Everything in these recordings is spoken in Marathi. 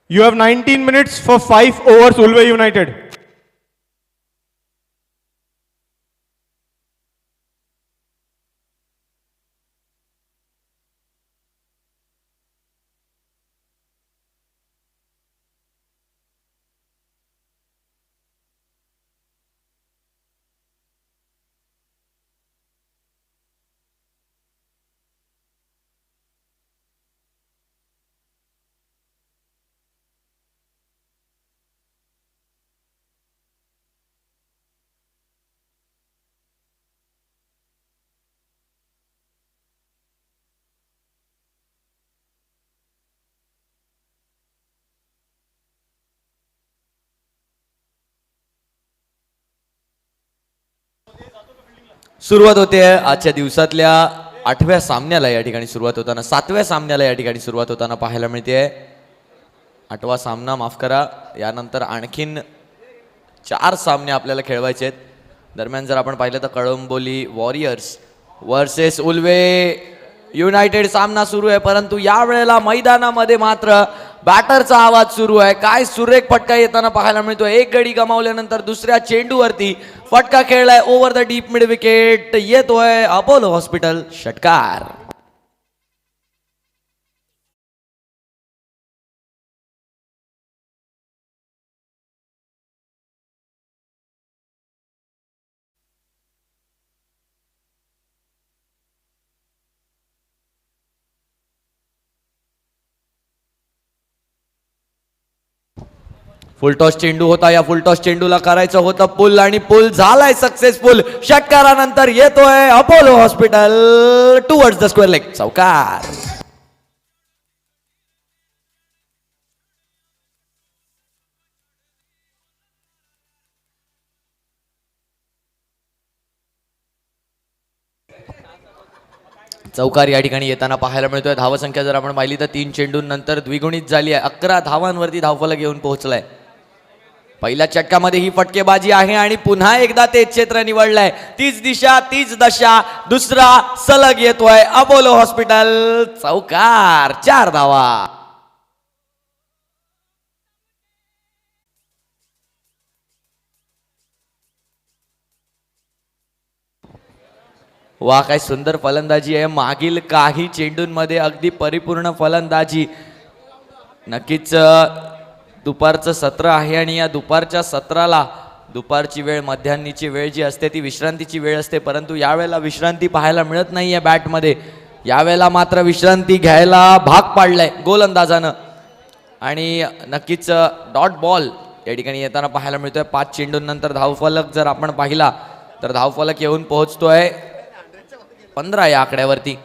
You have 19 minutes for 5 overs, Ulve United. सुरुवात होते आजच्या दिवसातल्या 8व्या सामन्याला या ठिकाणी सुरुवात होताना 7व्या सामन्याला या ठिकाणी सुरुवात होताना पाहायला मिळते. 8वा सामना माफ करा, यानंतर आणखीन 4 सामने आपल्याला खेळवायचे आहेत. दरम्यान जर आपण पाहिलं तर Kalamboli warriors versus Ulwe United सामना सुरू आहे, परंतु या वेळेला मैदानामध्ये मात्र बॅटरचा आवाज सुरू आहे. काय सुरेख फटका येताना पाहायला मिळतोय. एक गडी गमावल्यानंतर दुसऱ्या चेंडूवरती फटका खेळलाय over the deep mid wicket. येतोय अपोलो हॉस्पिटल षटकार. फुलटॉस चेंडू होता. या फुलटॉस चेंडूला करायचं होतं पुल आणि पुल झालाय सक्सेसफुल. षटकारानंतर येतोय Apollo hospital towards the square leg. चौकार. चौकार या ठिकाणी येताना पाहायला मिळतोय. धावसंख्या जर आपण पाहिली तर 3 चेंडूंनंतर द्विगुणित झाली आहे. 11 धावांवरती धावफलक घेऊन पोहोचलाय. पहिल्या षटकामध्ये ही फटकेबाजी आहे आणि पुन्हा एकदा तेच क्षेत्र निवडलंय. तीच दिशा तीच दशा. दुसरा सलग येतोय अपोलो हॉस्पिटल. चौकार. 4 धावा. वा, काय सुंदर फलंदाजी आहे. मागील काही चेंडूंमध्ये अगदी परिपूर्ण फलंदाजी. नक्कीच दुपारचं सत्र आहे आणि या दुपारच्या सत्राला दुपारची वेळ मध्यान्हीची वेळ जी असते ती विश्रांतीची वेळ असते, परंतु यावेळेला विश्रांती पाहायला मिळत नाही आहे बॅटमध्ये. यावेळेला मात्र विश्रांती घ्यायला भाग पाडलाय गोलंदाजानं आणि नक्कीच डॉट बॉल या ठिकाणी येताना पाहायला मिळतोय. 5 चेंडूंनंतर धावफलक जर आपण पाहिला तर धावफलक येऊन पोहोचतोय 15 या आकड्यावरती.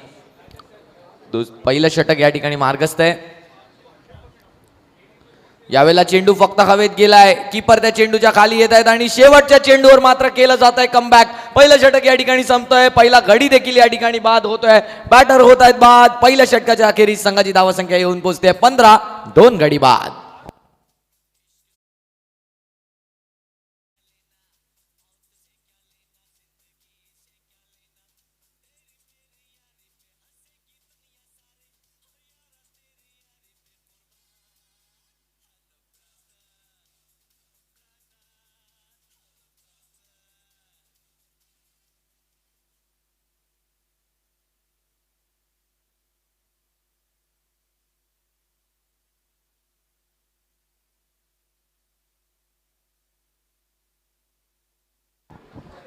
पहिलं षटक या ठिकाणी मार्गस्थ आहे. यावेळेला चेंडू फक्त हवेत गेलाय. कीपर त्या चेंडूच्या खाली येत आहेत आणि शेवटच्या चेंडूवर मात्र केलं जात आहे कमबॅक. पहिलं षटक या ठिकाणी संपतोय. पहिला गडी देखील या ठिकाणी बाद होतोय. बॅटर होत आहेत बाद. पहिल्या षटकाच्या अखेरीस संघाची धावसंख्या येऊन पोहोचते 15. 2 गडी बाद.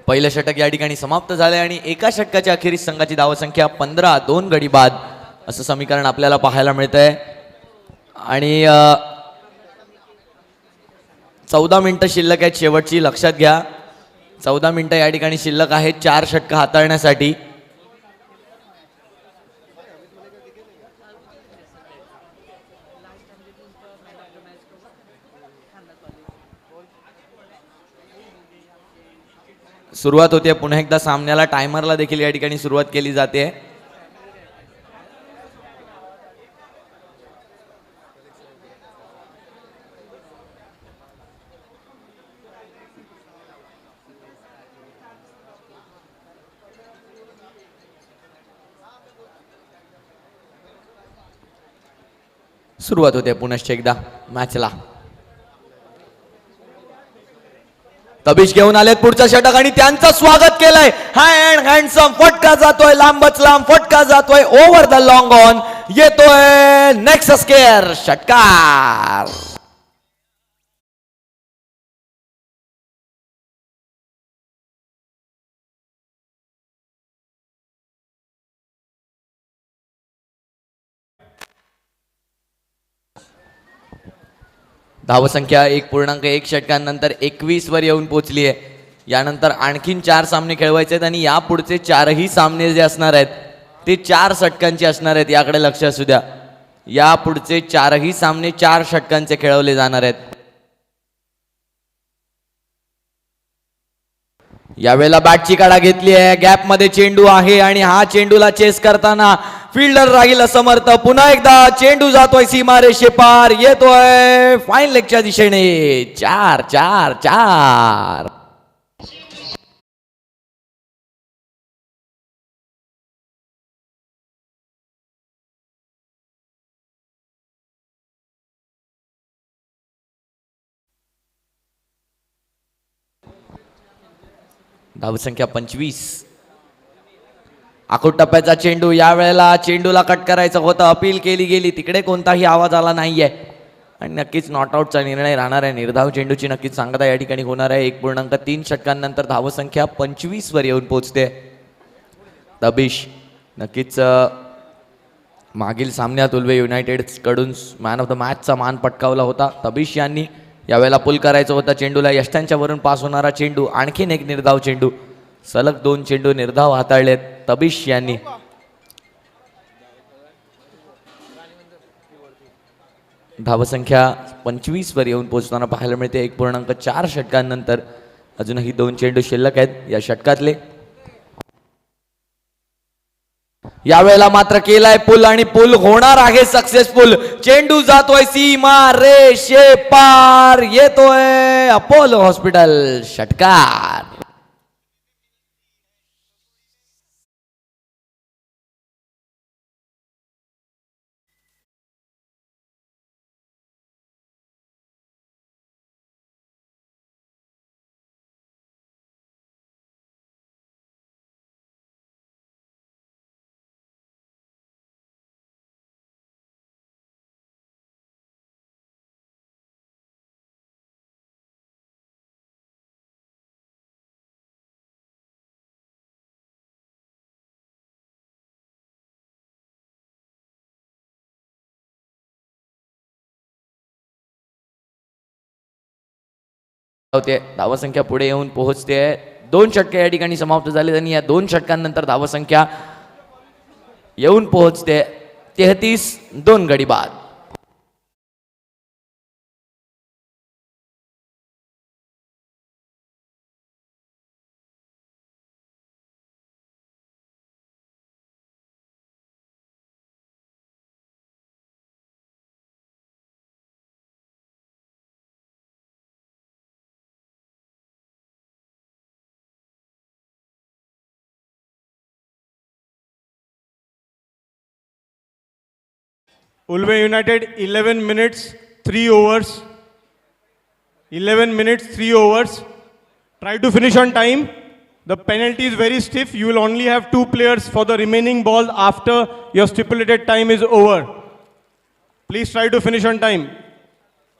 पहिलं षटक या ठिकाणी समाप्त झालंय आणि एका षटकाच्या अखेरीस संघाची धावसंख्या 15. 2 गडी बाद असं समीकरण आपल्याला पाहायला मिळतंय. आणि 14 मिनिटं शिल्लक आहेत शेवटची. लक्षात घ्या, 14 मिनिटं या ठिकाणी शिल्लक आहेत 4 षटकं हाताळण्यासाठी. सुरुवात होते पुन्हा एकदा सामन्याला. टायमरला देखील या ठिकाणी सुरुवात केली जाते. सुरुवात होते पुनश्च एकदा मॅचला. तबिश घेऊन आलेत पुढचा षटक आणि त्यांचं स्वागत केलंय. हँडसम फटका जातोय, लांबच लांब फटका जातोय, ओव्हर द लॉंग ऑन येतोय नेक्स्ट स्केअर षटकार. धावसंख्या 1.1 षटकांनंतर 21 वर येऊन पोहोचली आहे. यानंतर आणखीन 4 सामने खेळवायचे आहेत आणि या पुढचे 4ही सामने जे असणार आहेत ते 4 षटकांचे असणार आहेत. याकडे लक्ष असू द्या. या पुढचे 4ही सामने 4 षटकांचे खेळवले जाणार आहेत. यावेळेला बॅटची काढा घेतली आहे, गॅप मध्ये चेंडू आहे आणि हा चेंडूला चेस करताना फिल्डर राहील असमर्थ. पुन्हा एकदा चेंडू जातोय सीमारेषे पार, येतोय फाईन लेगच्या दिशेने. 4-4-4. धावसंख्या 25. आखूट टप्प्याचा चेंडू. यावेळेला चेंडूला कट करायचं होतं, अपील केली गेली, तिकडे कोणताही आवाज आला नाहीये आणि नक्कीच नॉट आउटचा निर्णय राहणार आहे. निर्धाव चेंडूची नक्कीच सांगता या ठिकाणी होणार आहे. 1.3 षटकांनंतर धावसंख्या 25 वर येऊन पोहोचते. तबिश नक्कीच मागील सामन्यात उल्वे युनायटेड कडून मॅन ऑफ द मॅचचा मान पटकावला होता. तबिश यांनी यावेळेला पुल करायचं होता चेंडूला. यष्ट्यांच्या वरून पास होणारा चेंडू, आणखीन एक निर्धाव चेंडू. सलग 2 चेंडू निर्धाव हाताळलेत तबिश यांनी. धावसंख्या 25 वर येऊन पोहोचताना पाहायला मिळते. 1.4 षटकांनंतर अजूनही 2 चेंडू शिल्लक आहेत या षटकातले. यावेळेला मात्र केलाय पुल आणि पुल होणार आहे सक्सेसफुल. चेंडू जातोय सीमा रेषे पार, येतोय अपोलो हॉस्पिटल षटकार. होते. धावसंख्या पुढे येऊन पोहोचते. 2 षटके या ठिकाणी समाप्त झाले आणि या 2 षटकांनंतर धावसंख्या येऊन पोहोचते 33-2 गडी बाद. Ulve United 11 minutes 3 overs. 11 minutes 3 overs. Try to finish on time. The penalty is very stiff. You will only have 2 players for the remaining ball after your stipulated time is over. Please try to finish on time.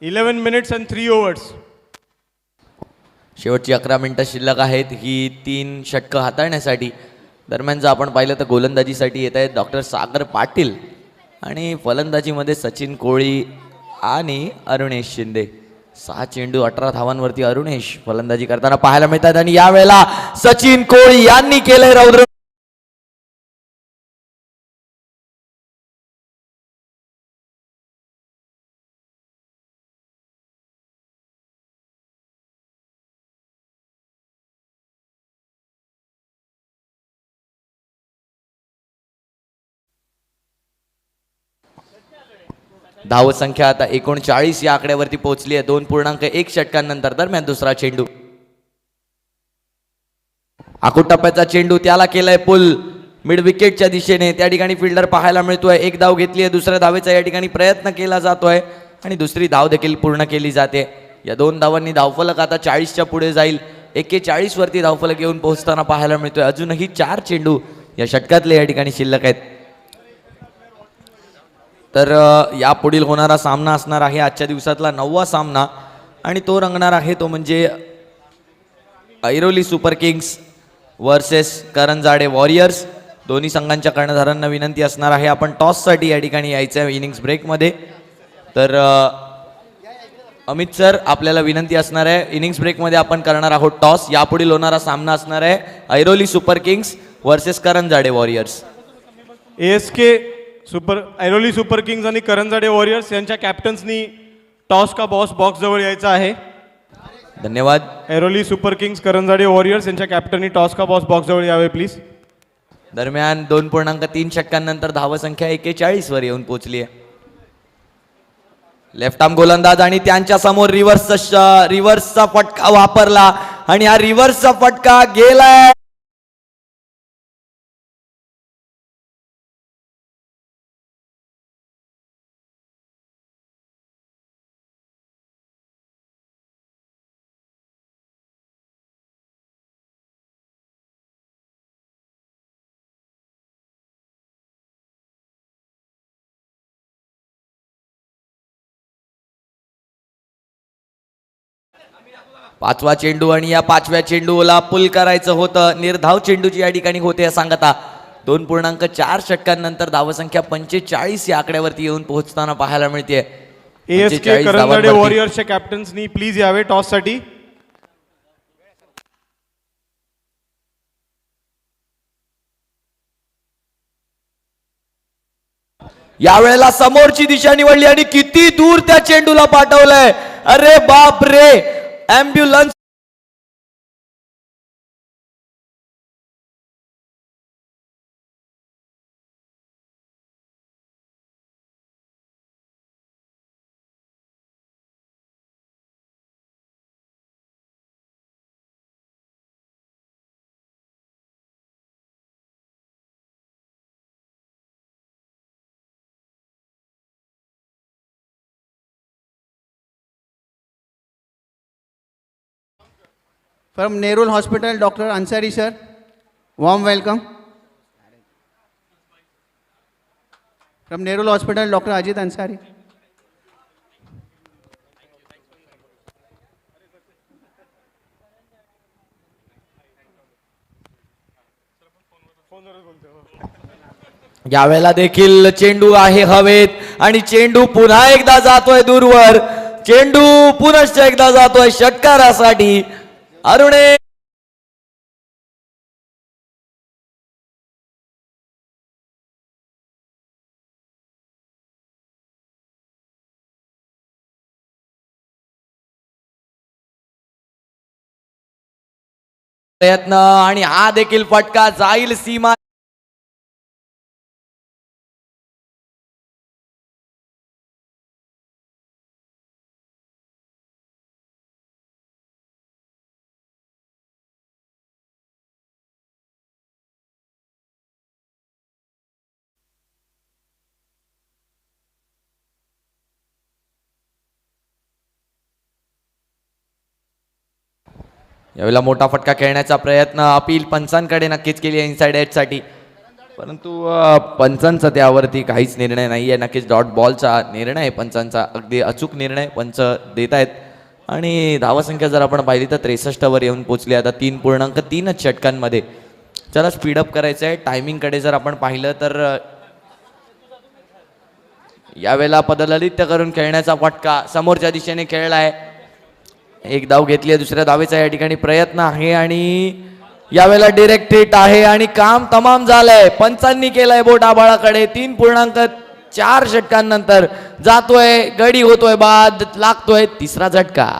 11 minutes and 3 overs. शेवटची 11 मिनिटं शिल्लक आहेत ही 3 षटकं हाताळण्यासाठी. दरम्यान जर आपण पाहिलं तर गोलंदाजीसाठी येत आहेत डॉक्टर सागर पाटील आणि फलंदाजीमध्ये सचिन कोळी आणि अरुणेश शिंदे. 6 चेंडू 18 धावांवरती अरुणेश फलंदाजी करताना पाहायला मिळतात आणि यावेळेला सचिन कोळी यांनी केलंय रौद्र. धावसंख्या आता 39 या आकड्यावरती पोहोचली आहे 2.1 षटकांनंतर. दरम्यान दुसरा चेंडू, आखूट टप्प्याचा चेंडू, त्याला केलाय पुल. मिड विकेटच्या दिशेने त्या ठिकाणी फिल्डर पाहायला मिळतोय. एक धाव घेतली आहे, दुसऱ्या धावेचा या ठिकाणी प्रयत्न केला जातोय आणि दुसरी धाव देखील पूर्ण केली जाते. या 2 धावांनी धावफलक आता 40च्या पुढे जाईल. 41 वरती धावफलक येऊन पोहोचताना पाहायला मिळतोय. अजूनही 4 चेंडू या षटकातले या ठिकाणी शिल्लक आहेत. तर या पुढील होणारा सामना असणार आहे आजच्या दिवसातला 9वा सामना आणि तो रंगणार आहे तो म्हणजे Airoli super Kings versus Karanjade warriors. दोन्ही संघांच्या कर्णधारांना विनंती असणार आहे आपण टॉससाठी या ठिकाणी यायचं आहे इनिंग्स ब्रेकमध्ये. तर अमित सर आपल्याला विनंती असणार आहे इनिंग्स ब्रेकमध्ये आपण करणार आहोत टॉस. यापुढील होणारा सामना असणार आहे Airoli super Kings versus Karanjade warriors. Airoli super Kings आणि करंजाडे वॉरियर्स यांच्या कॅप्टन्सनी टॉस का बॉस बॉक्स जवळ यायचं आहे. धन्यवाद. Airoli super Kings Karanjade warriors यांच्या कॅप्टननी टॉस का बॉस बॉक्स जवळ यावे प्लीज. दरम्यान 2.3 षटकांनंतर धावसंख्या 41 वर येऊन पोहोचली आहे. लेफ्ट आर्म गोलंदाज आणि त्यांच्या समोर रिव्हर्सचा फटका वापरला आणि हा रिव्हर्सचा फटका गेलाय. पाचवा चेंडू आणि या 5व्या चेंडूला पुल करायचं होतं. निर्धाव चेंडूची या ठिकाणी होते सांगता. 2.4 षटकांनंतर धावसंख्या 45 या आकड्यावरती येऊन पोहोचताना पाहायला मिळते. ASK करंजाडे वॉरियर्सच्या कॅप्टन्सनी प्लीज यावे टॉससाठी. यावेळेला समोरची दिशा निवडली आणि किती दूर त्या चेंडूला पाठवलंय. अरे बाप रे, ambulance. From Nerul Hospital, Dr. Ansari sir, warm welcome. From Nerul Hospital, Dr. Ajit Ansari. यावेळेला देखील चेंडू आहे हवेत आणि चेंडू पुन्हा एकदा जातोय दूरवर. चेंडू पुनश्च एकदा जातोय षटकारासाठी. अरुणे प्रयत्न आणि हा देखील फटका जाईल सीमा. यावेळेला मोठा फटका खेळण्याचा प्रयत्न अपील पंचांकडे नक्कीच केली आहे इनसाइड एजसाठी, परंतु पंचांचा त्यावरती काहीच निर्णय नाही आहे. नक्कीच डॉट बॉलचा निर्णय आहे पंचांचा, अगदी अचूक निर्णय पंच देत आहेत. आणि धावसंख्या जर आपण पाहिली तर 63 वर येऊन पोहोचली आता 3.3 षटकांमध्ये. चला स्पीडअप करायचं आहे. टायमिंगकडे जर आपण पाहिलं तर यावेळेला पदललित्य करून खेळण्याचा फटका समोरच्या दिशेने खेळला आहे. एक धाव घेतली आहे, दुसऱ्या धावेचा या ठिकाणी प्रयत्न आहे आणि यावेळेला डिरेक्ट हिट आहे आणि काम तमाम झालंय. पंचांनी केलंय बोट आबाळाकडे. 3.4 षटकांनंतर जातोय, गडी होतोय बाद, लागतोय तिसरा झटका.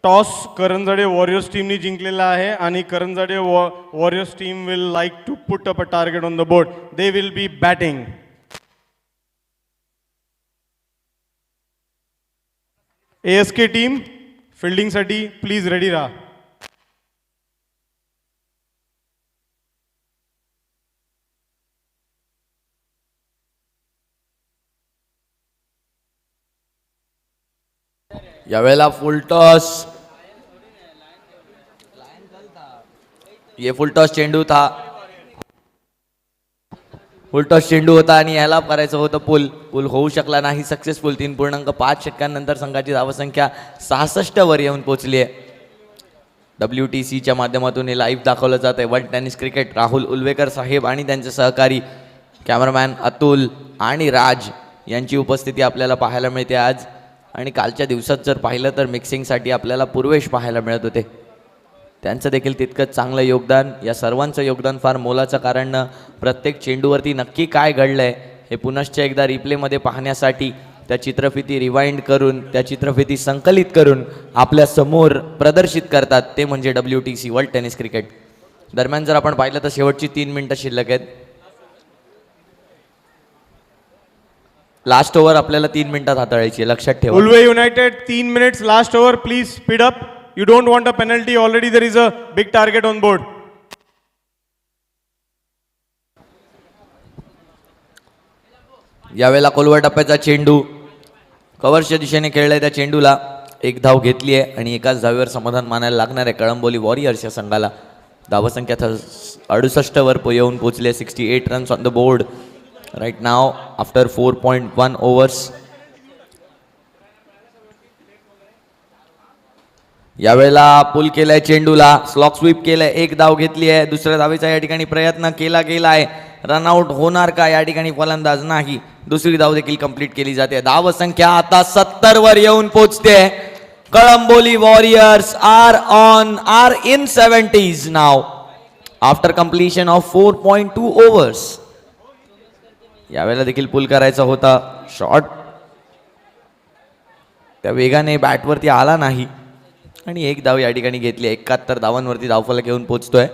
टॉस करंजाडे वॉरियर्स टीमनी जिंकलेला आहे आणि Karanjade warriors team will like to put up a target on the board. They will be batting. ASK team फिल्डिंगसाठी प्लीज रेडी राहा. यावेळेला फुल टॉस. ये फुल टॉस चेंडू था. फुल टॉस चेंडू होता आणि याला करायचं होतं पुल होऊ शकला नाही. सक्सेसफुल. 3.5 षटकांनंतर संघाची धावसंख्या 66 वर येऊन पोहोचली आहे. WTCच्या माध्यमातून हे लाईव्ह दाखवलं जात आहे. World tennis cricket. Rahul Ulvekar साहेब आणि त्यांचे सहकारी कॅमेरामॅन अतुल आणि राज यांची उपस्थिती आपल्याला पाहायला मिळते आज. आणि कालच्या दिवसात जर पाहिलं तर मिक्सिंगसाठी आपल्याला पूर्वेश पाहायला मिळत होते. त्यांचं देखील तितकंच चांगलं योगदान. या सर्वांचं योगदान फार मोलाचं, कारण प्रत्येक चेंडूवरती नक्की काय घडलंय हे पुनश्च एकदा रिप्लेमध्ये पाहण्यासाठी त्या चित्रफिती रिवाइंड करून, त्या चित्रफिती संकलित करून आपल्या समोर प्रदर्शित करतात, ते म्हणजे WTC वर्ल्ड टेनिस क्रिकेट. दरम्यान जर आपण पाहिलं तर शेवटची 3 मिनिटं शिल्लक आहेत. लास्ट ओव्हर आपल्याला 3 मिनिटात हाताळायची आहे, लक्षात ठेवा. Ulve United 3 minutes last over. Please speed up. You don't want a penalty. Already there is a big target on board. यावेळेला कोलवर टप्प्याचा चेंडू कव्हर्सच्या दिशेने खेळलाय. त्या चेंडूला एक धाव घेतली आहे आणि एकाच धावेवर समाधान मानायला लागणार आहे कळंबोली वॉरियर्स या संघाला. धावसंख्या 68 वर येऊन पोहोचली. 68 runs on the board right now after 4.1 overs. यावेळेला पुल केलाय चेंडूला, स्लॉक स्वीप केलाय, एक धाव घेतली आहे. दुसऱ्या धावेचा या ठिकाणी प्रयत्न केला गेला आहे. रनआउट होणार का या ठिकाणी फलंदाज नाही. दुसरी धाव देखील कंप्लीट केली जाते. धाव संख्या आता 70 वर येऊन पोहोचते. Kalamboli warriors are in 70s now after completion of 4.2 overs. यावेळेला देखील पुल करायचा होता. शॉट त्या वेगाने बॅटवरती आला नाही आणि एक धाव या ठिकाणी घेतली. 71 धावांवरती धावफलक घेऊन पोहोचतोय.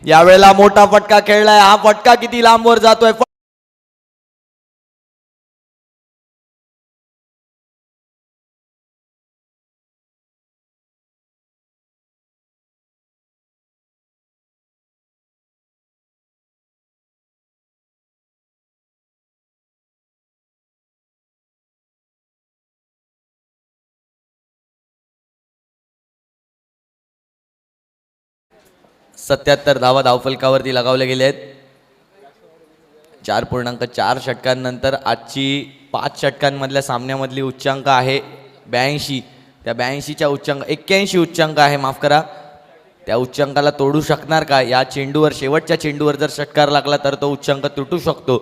यावेळेला मोठा फटका खेळलाय. हा फटका किती लांबवर जातोय. सत्याहत्तर धावा धावफलकावरती लगावले गेले आहेत. 4.4 षटकांनंतर आजची 5 षटकांमधल्या सामन्यामधली उच्चांक आहे 82. त्या 82च्या उच्चांक 81 उच्चांक आहे, माफ करा. त्या उच्चांकाला तोडू शकणार का? या चेंडूवर, शेवटच्या चेंडूवर जर षटकार लागला तर तो उच्चांक तुटू शकतो.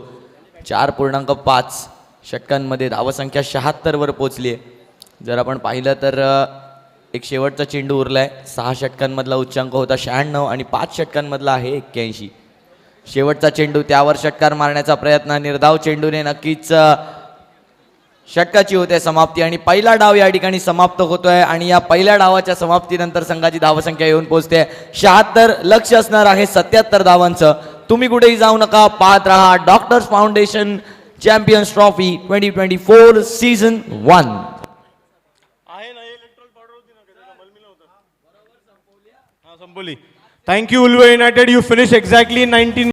4.5 षटकांमध्ये धावसंख्या 76 वर पोहोचली आहे. जर आपण पाहिलं तर एक शेवटचा चेंडू उरलाय. 6 षटकांमधला उच्चांक होता 96 आणि 5 षटकांमधला आहे 81. शेवटचा चेंडू, त्यावर षटकार मारण्याचा प्रयत्न. निर्धाव चेंडूने नक्कीच षटकाची होते समाप्ती आणि पहिला डाव या ठिकाणी समाप्त होतोय. आणि या पहिल्या डावाच्या समाप्तीनंतर संघाची धावसंख्या येऊन पोहोचते 76. लक्ष असणार आहे 77 धावांचं. तुम्ही कुठेही जाऊ नका, पाहत रहा doctors foundation champions trophy 2024 season 1. संपवली. Thank you Ulve United. You finished exactly 19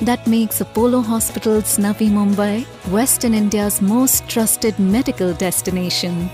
that makes Apollo Hospitals Navi Mumbai Western India's most trusted medical destination.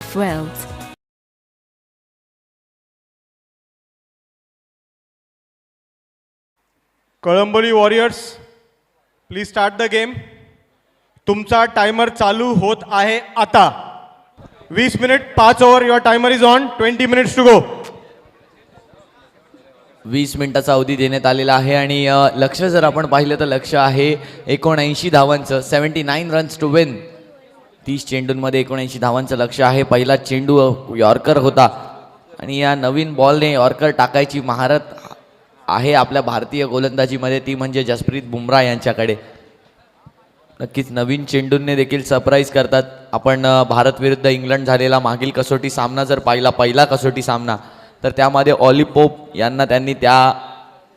Wealth. Kalamboli warriors please start the game. तुमचा टायमर चालू होत आहे आता. 20 minute 5 over. Your timer is on. 20 minutes to go. 20 मिनिटाचा अवधी देण्यात आलेला आहे आणि लक्ष जर आपण पाहिलं तर लक्ष आहे 79 धावांचं. 79 रन्स टू विन. 30 चेंडूंमध्ये 79 धावांचं लक्ष आहे. पहिला चेंडू यॉर्कर होता आणि या नवीन बॉलने यॉर्कर टाकायची महारत आहे आपल्या भारतीय गोलंदाजीमध्ये, ती म्हणजे जसप्रीत बुमराह यांच्याकडे. नक्कीच नवीन चेंडूंने देखील सरप्राईज करतात. आपण भारत विरुद्ध इंग्लंड झालेला मागील कसोटी सामना जर पाहिला, पहिला कसोटी सामना, तर त्यामध्ये ऑली पोप यांना त्यांनी त्या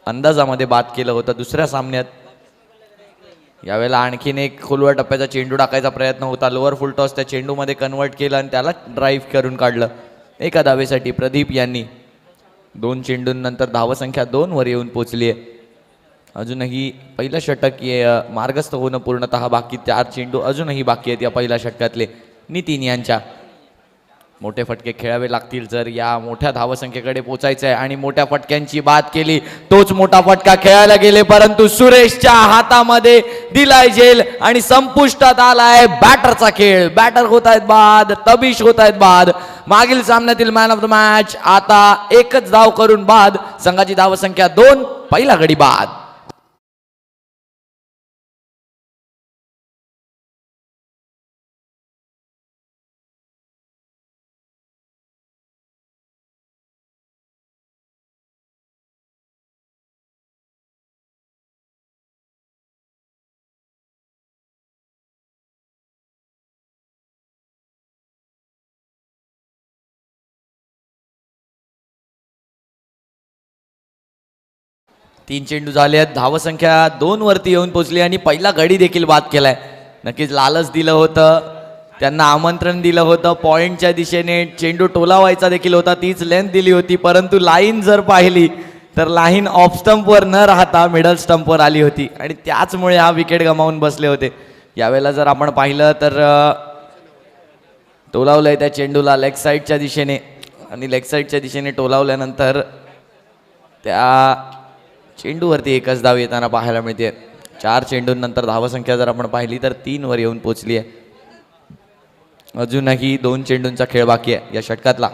अंदाजामध्ये बाद केलं होतं. दुसऱ्या सामन्यात यावेळेला आणखीन एक खोलवर टप्प्याचा चेंडू टाकायचा प्रयत्न होता. लोअर फुल टॉस त्या चेंडूमध्ये कन्वर्ट केलं आणि त्याला ड्राईव्ह करून काढलं एका धावेसाठी प्रदीप यांनी. 2 चेंडूंनंतर धावसंख्या 2 वर येऊन पोचली आहे. अजूनही पहिलं षटक मार्गस्थ होणं पूर्णतः बाकी. 4 चेंडू अजूनही बाकी आहेत या पहिल्या षटकातले. नितीन यांच्या मोठे फटके खेळावे लागतील जर या मोठ्या धावसंख्येकडे पोचायचं आहे. आणि मोठ्या फटक्यांची बात केली, तोच मोठा फटका खेळायला गेले, परंतु सुरेशच्या हातामध्ये दिलाय जेल आणि संपुष्टात आलाय बॅटरचा खेळ. बॅटर होत आहेत बाद, तबिश होत आहेत बाद. मागील सामन्यातील मॅन ऑफ द मॅच आता एकच धाव करून बाद. संघाची धावसंख्या 2. पहिला गडी बाद. तीन चेंडू झाले आहेत. धावसंख्या 2 वरती येऊन पोचली आणि पहिला गडी देखील बाद केलाय. नक्कीच लालच दिलं होतं, त्यांना आमंत्रण दिलं होतं. पॉइंटच्या दिशेने चेंडू टोलावायचा देखील होता, तीच लेंथ दिली होती. परंतु लाईन जर पाहिली तर लाईन ऑफ स्टंपवर न राहता मिडल स्टंपवर आली होती आणि त्याचमुळे हा विकेट गमावून बसले होते. यावेळेला जर आपण पाहिलं तर टोलावलंय त्या चेंडूला लेग साईडच्या दिशेने आणि लेग साईडच्या दिशेने टोलावल्यानंतर त्या चेंडूवरती एकच धाव येताना पाहायला मिळते. 4 चेंडूंनंतर धावसंख्या जर आपण पाहिली तर 3 वर येऊन पोचली आहे. अजूनही 2 चेंडूंचा खेळ बाकी आहे या षटकातला.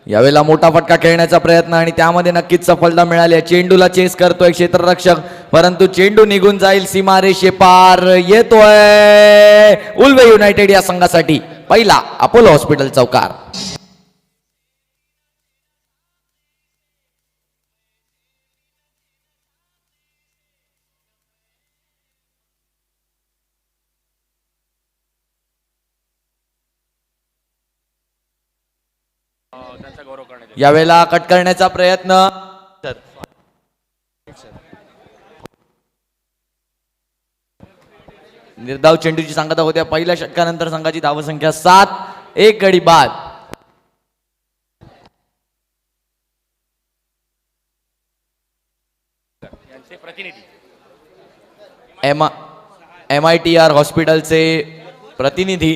यावेळेला मोठा फटका खेळण्याचा प्रयत्न आणि त्यामध्ये नक्कीच सफलता मिळाली आहे. चेंडूला चेस करतोय क्षेत्ररक्षक, परंतु चेंडू निघून जाईल सीमारेषे पार. येतोय उल्वे युनायटेड या संघासाठी पहिला अपोलो हॉस्पिटल चौकार. यावेळेला कट करण्याचा प्रयत्न. निर्धाव चेंडूची सांगता होत्या. पहिल्या षटकानंतर संघाची धावसंख्या 7. 1 गडी बाद. MITR हॉस्पिटलचे प्रतिनिधी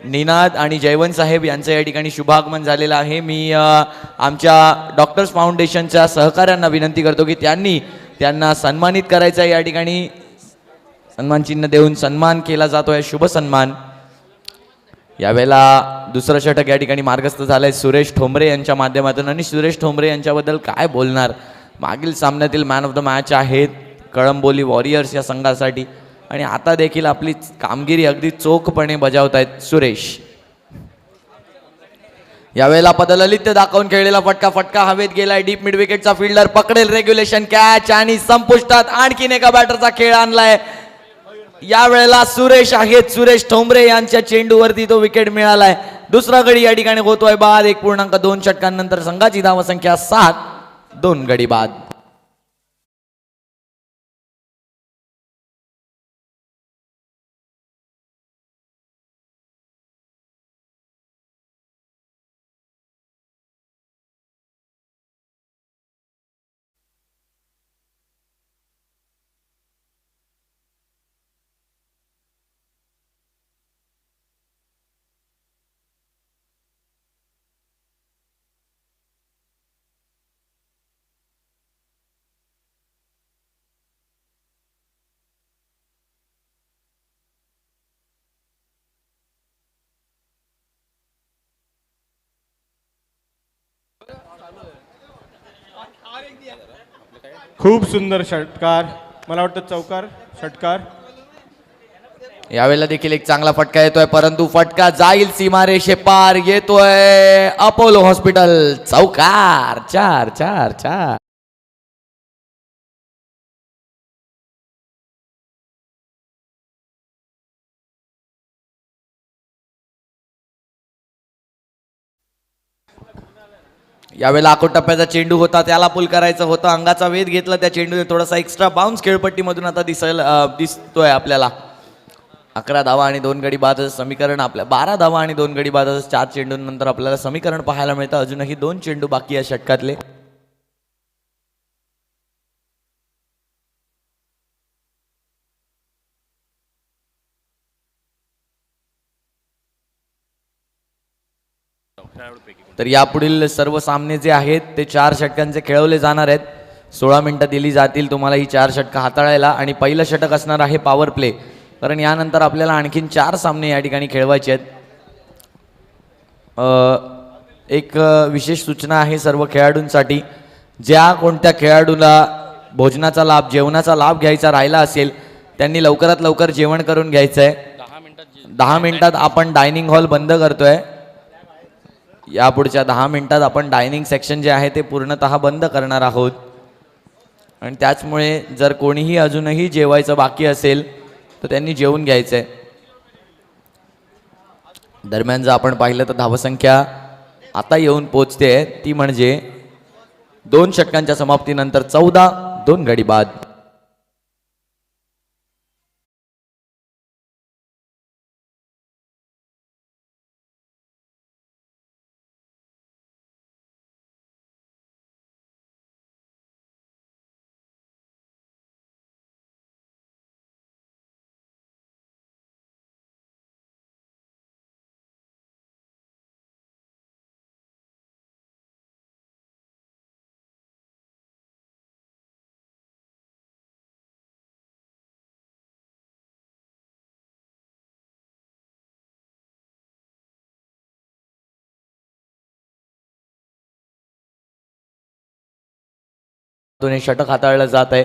निनाद आणि जयवंत साहेब यांचं या ठिकाणी शुभागमन झालेलं आहे. मी आमच्या डॉक्टर्स फाउंडेशनच्या सहकाऱ्यांना विनंती करतो की त्यांना सन्मानित करायचं आहे. या ठिकाणी सन्मान चिन्ह देऊन सन्मान केला जातो आहे, शुभ सन्मान. यावेळेला दुसरं षटक या ठिकाणी मार्गस्थ झालंय सुरेश ठोंबरे यांच्या माध्यमातून आणि सुरेश ठोंबरे यांच्याबद्दल काय बोलणार. मागील सामन्यातील मॅन ऑफ द मॅच आहेत कळंबोली वॉरियर्स या संघासाठी आणि आता देखील आपली कामगिरी अगदी चोखपणे बजावतायत सुरेश. यावेळेला पदललित दाखवून खेळलेला फटका हवेत गेलाय. डीप मिड विकेटचा फिल्डर पकडेल रेग्युलेशन कॅच आणि संपुष्टात आणखीन एका बॅटरचा खेळ आणलाय. यावेळेला सुरेश आहेत, सुरेश ठोंबरे यांच्या चेंडूवरती तो विकेट मिळालाय. दुसरा गडी या ठिकाणी होतोय बाद. 1.2 षटकांनंतर संघाची धावसंख्या 7, 2 गडी बाद. खूप सुंदर षटकार, मला वाटतं चौकार षटकार. यावेळेला देखील एक चांगला फटका येतोय परंतु फटका जाईल सीमारेषे पार. येतोय अपोलो हॉस्पिटल. चौकार. 4. यावेळेला आखो टप्प्याचा चेंडू होता, त्याला पुल करायचं होतं. अंगाचा वेध घेतला त्या चेंडूने. थोडासा एक्स्ट्रा बाउन्स खेळपट्टीमधून आता दिसतोय आपल्याला. 11 धावा आणि 2 गडी बादाचं समीकरण आपल्या 12 धावा आणि 2 गडी बादाचं 4 चेंडूंनंतर आपल्याला समीकरण पाहायला मिळतं. अजूनही 2 चेंडू बाकी या षटकातले. तर यापुढील सर्व सामने जे आहेत ते 4 षटकांचे खेळवले जाणार आहेत. 16 मिनिटं दिली जातील तुम्हाला ही 4 षटकं हाताळायला आणि पहिलं षटक असणार आहे पॉवर प्ले. कारण यानंतर आपल्याला आणखीन 4 सामने या ठिकाणी खेळवायचे आहेत. एक विशेष सूचना आहे सर्व खेळाडूंसाठी. ज्या कोणत्या खेळाडूला भोजनाचा लाभ, जेवणाचा लाभ घ्यायचा राहिला असेल त्यांनी लवकरात लवकर जेवण करून घ्यायचं आहे. 10 मिनिटात आपण डायनिंग हॉल बंद करतोय. यापुढच्या 10 मिनिटात आपण डायनिंग सेक्शन जे आहे ते पूर्णतः बंद करणार आहोत आणि त्याचमुळे जर कोणीही अजूनही जेवायचं बाकी असेल तर त्यांनी जेवून घ्यायचं आहे. दरम्यान जर आपण पाहिलं तर धावसंख्या आता येऊन पोचते ती म्हणजे 2 षटकांच्या समाप्तीनंतर 14, 2 गडी बाद. दोन्ही षटक हाताळलं जात आहे.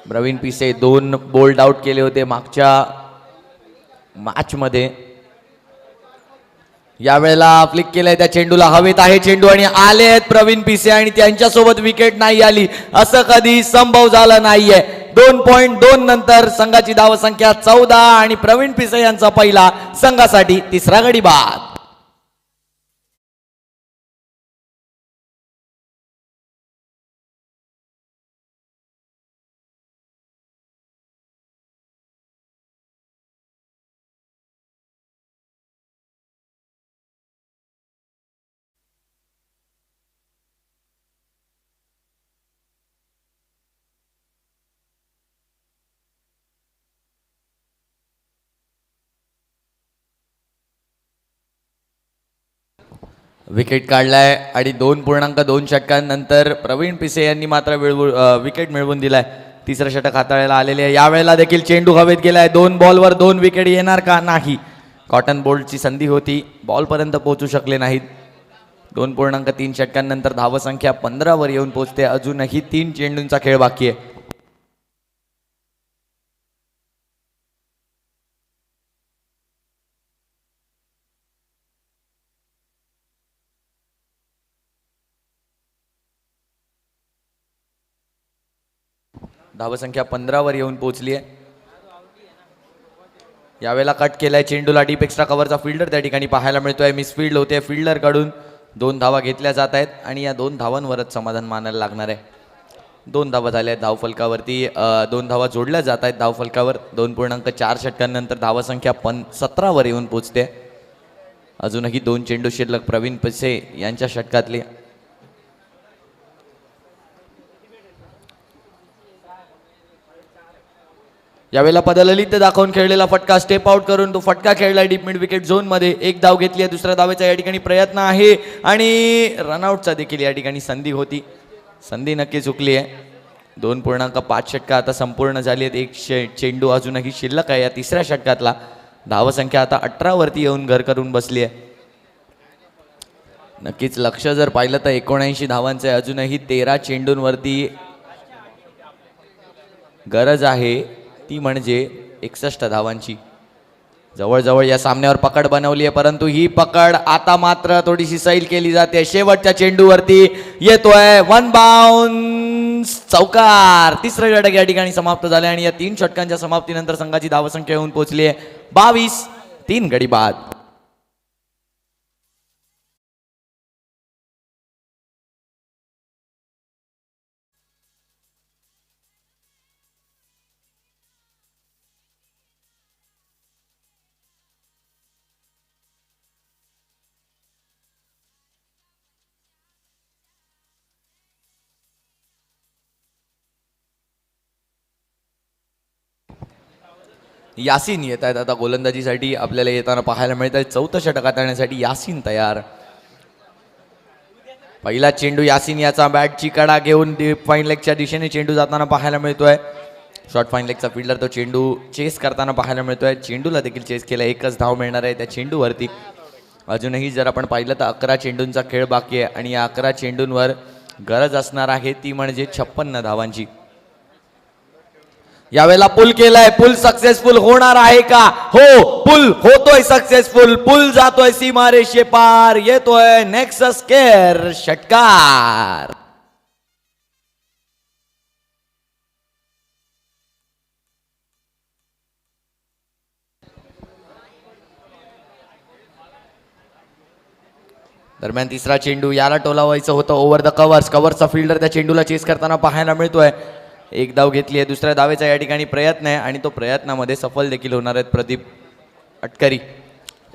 प्रवीण पिसे 2 बोल्ड आउट केले होते मागच्या मॅचमध्ये. यावेळेला फ्लिक केलंय त्या चेंडूला. हवेत आहे चेंडू आणि आले आहेत प्रवीण पिसे आणि त्यांच्यासोबत विकेट नाही आली. असं कधी संभव झालं नाहीये. 2.2 नंतर संघाची धावसंख्या 14 आणि प्रवीण पिसे यांचा पहिला, संघासाठी 3रा गडी बाद. विकेट काढलाय आणि 2.2 षटकांनंतर प्रवीण पिसे यांनी मात्र विकेट मिळवून दिलाय. 3रं षटक हाताळायला आलेले आहे. यावेळेला देखील चेंडू हवेत गेलाय. 2 बॉलवर 2 विकेट येणार का? नाही. कॉटन बोल्टची संधी होती, बॉलपर्यंत पोहोचू शकले नाहीत. 2.3 षटकांनंतर धावसंख्या 15 वर येऊन पोहोचते. अजूनही 3 चेंडूंचा खेळ बाकी आहे. धावसंख्या 15 वर येऊन पोहोचली आहे. यावेळेला कट केलाय चेंडूला. डीप एक्स्ट्रा कव्हरचा फिल्डर त्या ठिकाणी पाहायला मिळतोय. मिसफील्ड होते फिल्डर कडून. 2 धावा घेतल्या जात आहेत आणि या 2 धावांवरच समाधान मानायला लागणार आहे. 2 धावा झाल्या आहेत धावफलकावरती. 2 धावा जोडल्या जात आहेत धावफलकावर. 2.4 षटकांनंतर धावसंख्या 17 वर येऊन पोहोचते. अजूनही 2 चेंडू शिल्लक. प्रवीण पिसे यांच्या षटकातली. यावेळेला पदललित दाखवून खेळलेला फटका स्टेप आउट करून तो फटका खेळला डीप मिड विकेट झोन मध्ये. 1 धाव घेतली आहे. दुसऱ्या धावेचा या ठिकाणी प्रयत्न आहे आणि रनआउटचा देखील या ठिकाणी संधी होती. संधी नक्की चुकली आहे. 2.5 षटका आता संपूर्ण झाली आहेत. 1 चेंडू अजूनही शिल्लक आहे या तिसऱ्या षटकातला. धावसंख्या आता 18 वरती येऊन घर करून बसली आहे. नक्कीच लक्ष जर पाहिलं तर 79 धावांचे अजूनही 13 चेंडूंवरती गरज आहे. ती म्हणजे 61 धावांची. जवळजवळ या सामन्यावर पकड बनवली आहे परंतु ही पकड आता मात्र थोडीशी सैल केली जाते. शेवटच्या चेंडूवरती येतोय 1 बाउन्स चौकार. तिसरं षटक या ठिकाणी समाप्त झाले आणि या 3 षटकांच्या समाप्तीनंतर संघाची धावसंख्या येऊन पोहोचली आहे 22. 3 गडी बाद. यासीन येत आहेत आता गोलंदाजीसाठी. आपल्याला येताना पाहायला मिळत आहे. 4थं षटक हाताळण्यासाठी यासीन तयार. पहिला चेंडू यासीन याचा बॅटची कडा घेऊन डीप फाईन लेगच्या दिशेने चेंडू जाताना पाहायला मिळतोय. शॉर्ट फाईन लेगचा फिल्डर तो चेंडू चेस करताना पाहायला मिळतोय. चेंडूला देखील चेस केला. 1च धाव मिळणार आहे त्या चेंडूवरती. अजूनही जर आपण पाहिलं तर 11 चेंडूंचा खेळ बाकी आहे आणि या 11 चेंडूंवर गरज असणार आहे ती म्हणजे 56 धावांची. यावेळेला पुल केलाय. पुल सक्सेसफुल होणार आहे का? हो, पुल होतोय सक्सेसफुल. पुल जातोय सीमारेषे पार. येतोय नेक्सस केअर षटकार. दरम्यान तिसरा चेंडू याला टोलावायचं होतं ओव्हर द कव्हर्स. कव्हर्सचा फिल्डर त्या चेंडूला चेस करताना पाहायला मिळतोय. 1 धाव घेतली आहे. दुसऱ्या धावेचा या ठिकाणी प्रयत्न आहे आणि तो प्रयत्नामध्ये सफल देखील होणार आहेत प्रदीप अटकरी.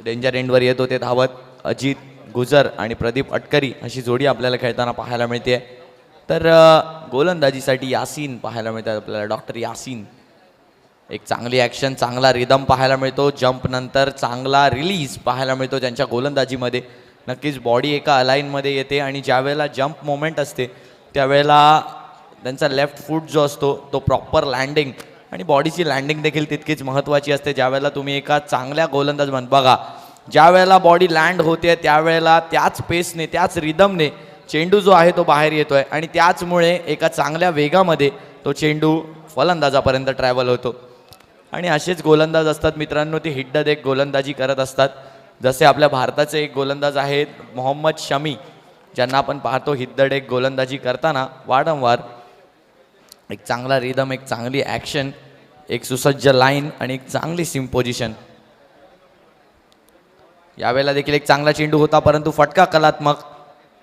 डेंजर एंडवर येत होते धावत. अजित गुजर आणि प्रदीप अटकरी अशी जोडी आपल्याला खेळताना पाहायला मिळते. तर गोलंदाजीसाठी यासीन पाहायला मिळतात आपल्याला. डॉक्टर यासीन. एक चांगली ॲक्शन, चांगला रिदम पाहायला मिळतो. जंप नंतर चांगला रिलीज पाहायला मिळतो त्यांच्या गोलंदाजीमध्ये. नक्कीच बॉडी एका अलाईनमध्ये येते आणि ज्यावेळेला जंप मोमेंट असते त्यावेळेला त्यांचा लेफ्ट फूट जो असतो तो प्रॉपर लँडिंग आणि बॉडीची लँडिंग देखील तितकीच महत्त्वाची असते. ज्यावेळेला तुम्ही एका चांगल्या गोलंदाज बघा, ज्यावेळेला बॉडी लँड होते त्यावेळेला त्याच पेसने त्याच रिदमने चेंडू जो आहे तो बाहेर येतोय आणि त्याचमुळे एका चांगल्या वेगामध्ये तो चेंडू फलंदाजापर्यंत ट्रॅव्हल होतो. आणि असेच गोलंदाज असतात मित्रांनो, ते हिड्ड एक गोलंदाजी करत असतात. जसे आपल्या भारताचे एक गोलंदाज आहेत मोहम्मद शमी, ज्यांना आपण पाहतो हिद्दड एक गोलंदाजी करताना वारंवार एक चांगला रिदम, एक चांगली ॲक्शन, एक सुसज्ज लाईन आणि एक चांगली सिम पोझिशन. यावेळेला देखील एक चांगला चेंडू होता परंतु फटका कलात्मक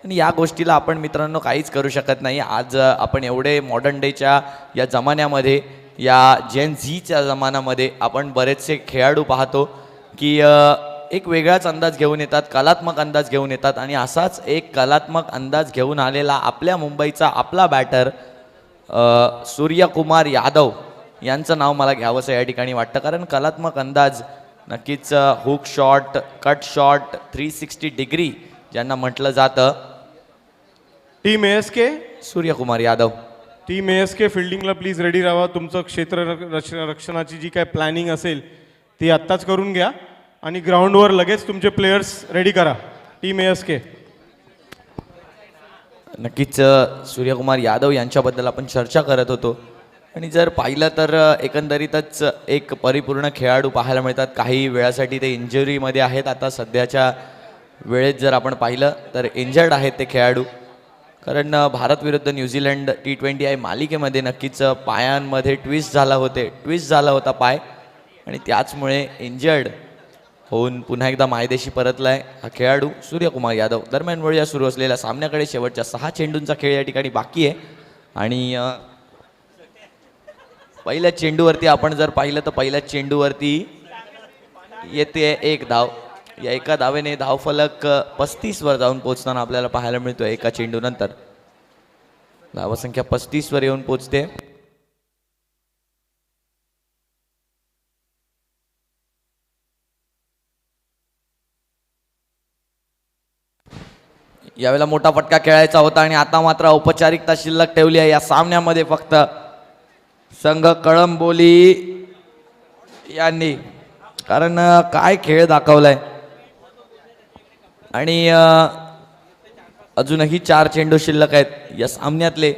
आणि या गोष्टीला आपण मित्रांनो काहीच करू शकत नाही. आज आपण एवढे मॉडर्न डेच्या या जमान्यामध्ये, या जेन झीच्या जमान्यामध्ये आपण बरेचसे खेळाडू पाहतो की एक वेगळाच अंदाज घेऊन येतात, कलात्मक अंदाज घेऊन येतात. आणि असाच एक कलात्मक अंदाज घेऊन आलेला आपल्या मुंबईचा आपला बॅटर सूर्यकुमार यादव यांचं नाव मला घ्यावंसं या ठिकाणी वाटतं. कारण कलात्मक अंदाज नक्कीच hook shot, cut shot, 360 degree ज्यांना म्हटलं जातं. Team ASK Suryakumar Yadav. Team ASK फिल्डिंगला प्लीज रेडी राहा. तुमचं क्षेत्र रक्षणाची जी काय प्लॅनिंग असेल ती आत्ताच करून घ्या आणि ग्राउंडवर लगेच तुमचे प्लेयर्स रेडी करा. Team ASK. नक्कीच सूर्यकुमार यादव यांच्याबद्दल आपण चर्चा करत होतो आणि जर पाहिलं तर एकंदरीतच एक परिपूर्ण खेळाडू पाहायला मिळतात. काही वेळासाठी ते इंजुरीमध्ये आहेत. आता सध्याच्या वेळेत जर आपण पाहिलं तर इंजर्ड आहेत ते खेळाडू, कारण भारत विरुद्ध न्यूझीलंड T20 आहे मालिकेमध्ये नक्कीच पायांमध्ये ट्विस्ट झाला होता पाय आणि त्याचमुळे इंजर्ड होऊन पुन्हा एकदा मायदेशी परतला आहे हा खेळाडू सूर्यकुमार यादव. दरम्यान वेळ या सुरू असलेल्या सामन्याकडे शेवटच्या 6 चेंडूंचा खेळ या ठिकाणी बाकी आहे आणि पहिल्या चेंडूवरती आपण जर पाहिलं तर पहिल्या चेंडूवरती येते एक धाव. या एका धावेने धावफलक 35 वर जाऊन पोहोचताना आपल्याला पाहायला मिळतोय. एका चेंडूनंतर धावसंख्या 35 वर येऊन पोहोचते. यावेळेला मोठा फटका खेळायचा होता आणि आता मात्र औपचारिकता शिल्लक ठेवली आहे या सामन्यामध्ये. फक्त संघ कळंबोली यांनी, कारण काय खेळ दाखवलाय आणि अजूनही 4 चेंडू शिल्लक आहेत या सामन्यातले.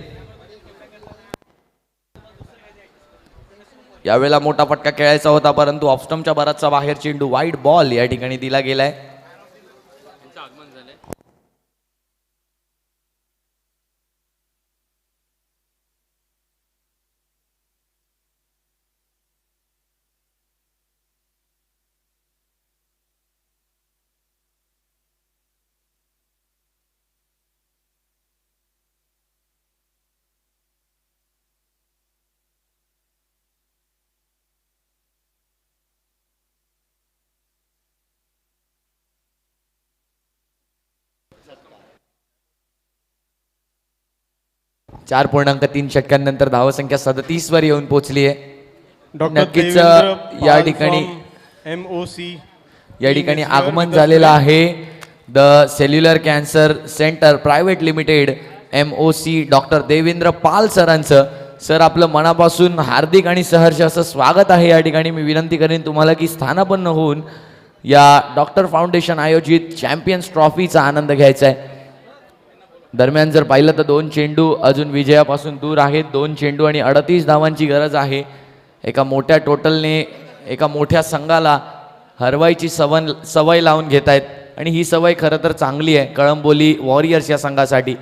यावेळेला मोठा फटका खेळायचा होता परंतु ऑफस्टम्पच्या बराचसा बाहेर चेंडू वाईड बॉल या ठिकाणी दिला गेलाय. चार 4.3 षटकांनंतर धावसंख्या 37 वर येऊन पोहोचली आहे. नक्कीच या ठिकाणी या ठिकाणी आगमन झालेलं आहे the cellular cancer centre private limited MOC doctor Devendra Pal सरांचं. सर आपलं मनापासून हार्दिक आणि सहर्ष असं स्वागत आहे या ठिकाणी. मी विनंती करेन तुम्हाला की स्थानापन्न होऊन या डॉक्टर फाउंडेशन आयोजित चॅम्पियन्स ट्रॉफीचा आनंद घ्यायचा आहे. दरम्यान जर पाहिलं तर 2 चेंडू अजून विजयापासून दूर आहेत. 2 चेंडू आणि 38 धावांची गरज आहे. एका मोठ्या टोटलने एका मोठ्या संघाला हरवायची सवय लावून घेत आहेत आणि ही सवय खरं तर चांगली आहे कळंबोली वॉरियर्स या संघासाठी,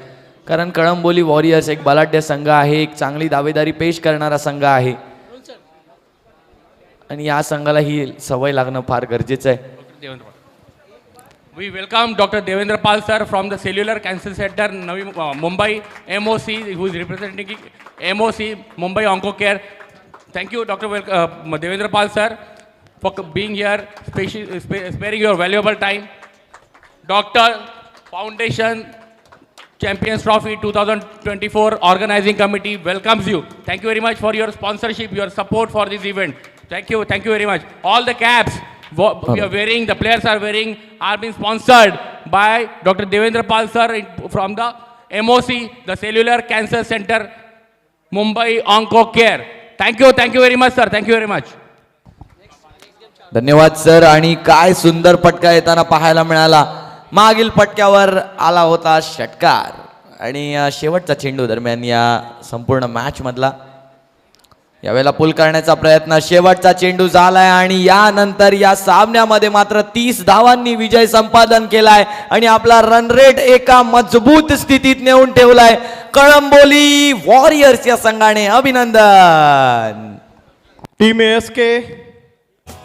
कारण कळंबोली वॉरियर्स एक बलाढ्य संघ आहे, एक चांगली दावेदारी पेश करणारा संघ आहे आणि या संघाला ही सवय लागणं फार गरजेचं आहे. We welcome Dr. Devendra Pal sir from the Cellular Cancer Center, Navi Mumbai, MOC, who is representing MOC Mumbai Oncocare. Thank you, Dr. Devendra Pal sir, for being here, sparing your valuable time. Doctor Foundation Champions Trophy 2024 Organizing Committee welcomes you. Thank you very much for your sponsorship, your support for this event. Thank you very much. All the caps we are wearing, the players are wearing, are being sponsored by Dr. Devendra Pal sir from the MOC, the Cellular Cancer Center, Mumbai Oncocare. Thank you very much sir. Thank you very much. धन्यवाद सर. आणि काय सुंदर फटका येताना पाहायला मिळाला. मागील फटक्यावर आला होता षटकार आणि शेवटचा चेंडू दरम्यान या संपूर्ण मॅच मधला. यावेळेला पुल करण्याचा प्रयत्न, शेवटचा चेंडू झालाय आणि यानंतर या सामन्यामध्ये मात्र 30 धावांनी विजय संपादन केलाय आणि आपला रन रेट एका मजबूत स्थितीत नेऊन ठेवलाय कळंबोली वॉरियर्स या संघाने. अभिनंदन. Team ASK